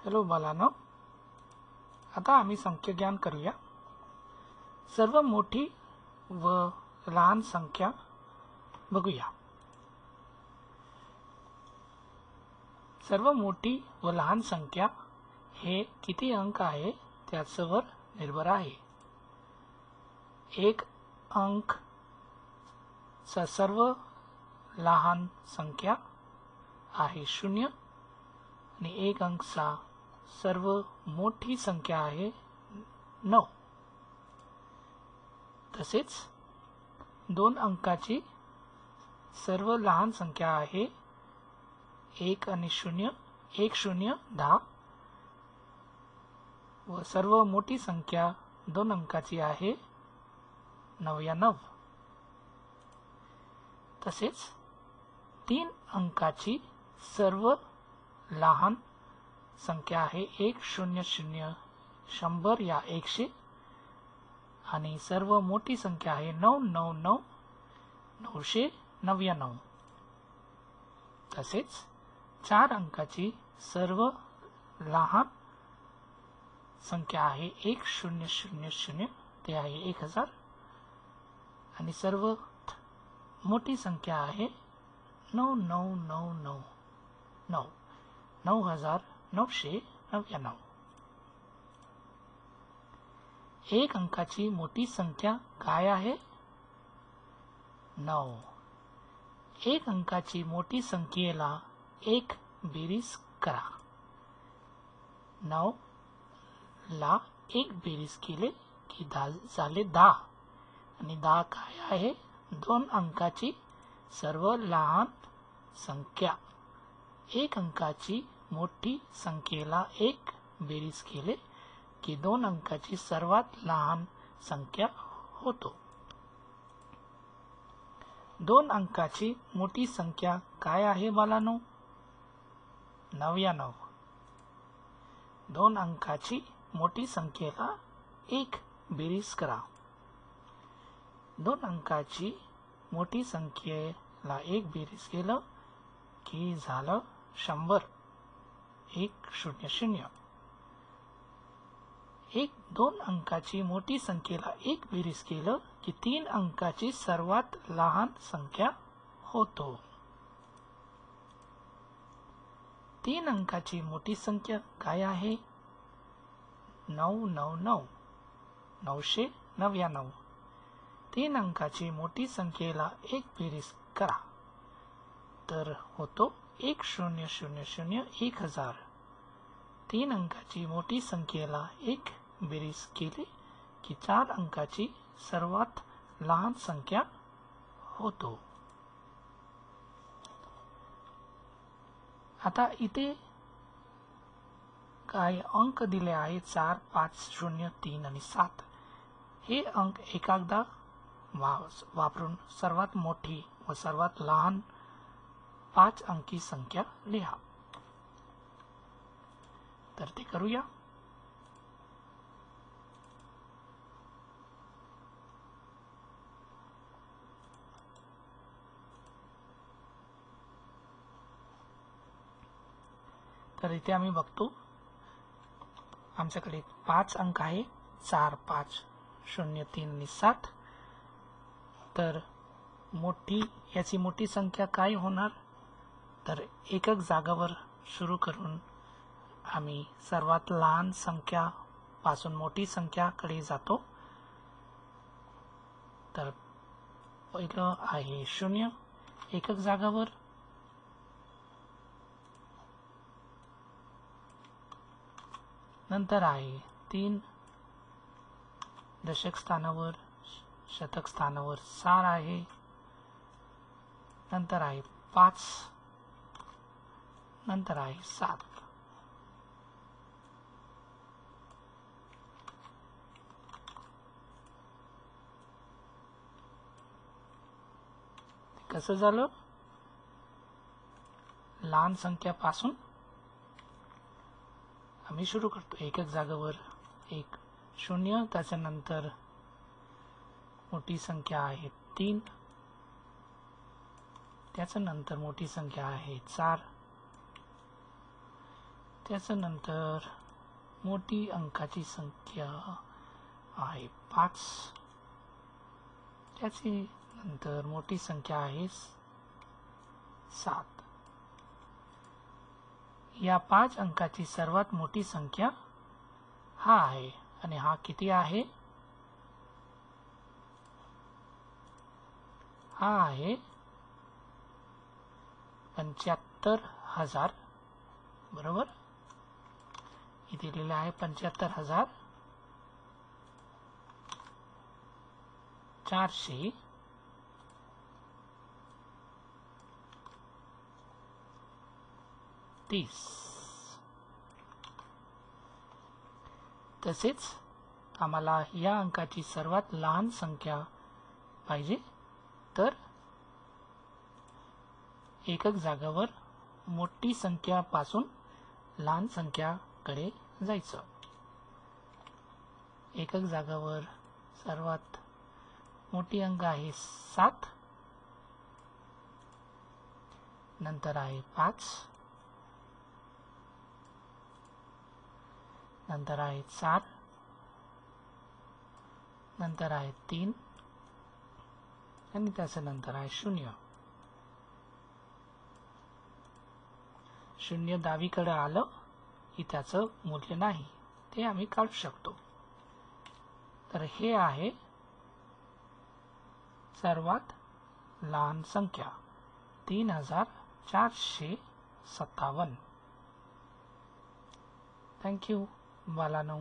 Hello बालांनो, आता आम्ही संख्याज्ञान करूया। सर्व मोठी व लहान संख्या बघूया। सर्व मोठी व लहान संख्या हे किती अंक आहे त्याच्यावर निर्भर आहे। एक अंक सर्व लहान संख्या आहे 0 आणि एक अंक सर्व मोठी संख्या आहे 9। तसेच 2 अंकाची सर्व लहान संख्या आहे 1 आणि 0, 1 0 10 व सर्व मोठी संख्या 2 अंकाची आहे 99। तसेच 3 अंकाची सर्व लहान संख्या आहे 1 0 0 100 या 100 आणि सर्व मोठी संख्या आहे 999 999। तसेच 4 अंकाची सर्व लहान संख्या आहे 1 0 0 0 ते आहे 1000 आणि सर्व मोठी संख्या आहे 9999 9999। एक अंकाची मोठी संख्या काय आहे? 9। एक अंकाची मोठी संख्येला 1 बेरीज करा। 9 ला 1 बेरीज केले की झाले 10 आणि 10 काय आहे? 2 अंकाची सर्व लहान संख्या। एक अंकाची मोठी संख्येला 1 बेरीज केले की 2 अंकाची सर्वात लहान संख्या होतो। 2 अंकाची मोठी संख्या काय आहे बालांनो? 99। 2 अंकाची मोठी संख्येला 1 बेरीज करा। 2 अंकाची मोठी संख्येला 1 बेरीज केलं की झालं 100 1 0 0। 2 अंकाची मोठी संख्येला 1 बेरीज केलं की 3 अंकाची सर्वात लहान संख्या होतो। 3 अंकाची मोठी संख्या काय आहे? 999 999। 3 अंकाची मोठी संख्येला 1 बेरीज करा तर होतो 1 0 0 0 1000। 3 अंकाची मोठी संख्येला 1 बेरीज केली की 4 अंकाची सर्वात लहान संख्या होतो। आता इथे काही अंक दिले आहेत 4 5 0 3 आणि 7। हे अंक एकदा वापरून सर्वात मोठी व सर्वात लहान 5 अंकी संख्या लिहा। तर ते करूया। तर इथे आम्ही बघतो आमच्याकडे 5 अंक आहे 4 5 0 3 आणि 7। तर याची मोठी संख्या काय होणार? तर एकक जागावर सुरू करून आम्ही सर्वात लहान संख्या पासून मोठी संख्याकडे जातो। तर पहिलं आहे 0 एकक जागावर, नंतर आहे 3 दशक स्थानावर, शतक स्थानावर 4 आहे, नंतर आहे 5, नंतर आहे 7। कसं झालं? लहान संख्यापासून आम्ही सुरू करतो। एकक जागेवर 1 0, त्याच्यानंतर मोठी संख्या आहे 3, त्याच्यानंतर मोठी संख्या आहे 4, त्याच्यानंतर मोठी अंकाची संख्या आहे 5. त्याची नंतर मोठी संख्या आहे 7. या 5 अंकाची सर्वात मोठी संख्या हा आहे आणि हा किती आहे? हा आहे 75,000. बरोबर, इथे लिहिलं आहे 75,430. तसेच आम्हाला या अंकाची सर्वात लहान संख्या पाहिजे, तर एकक जागावर मोठी संख्या पासून लहान संख्याकडे जायचं. एकक जागावर सर्वात मोठी अंक आहे 7, नंतर आहे 5, नंतर आहे 4, नंतर आहे 3 आणि त्याच्यानंतर आहे 0. 0 डावीकडे आलं की त्याचं मूल्य नाही, ते आम्ही काढू शकतो. तर हे आहे सर्वात लहान संख्या 3457. थँक्यू बालांनो.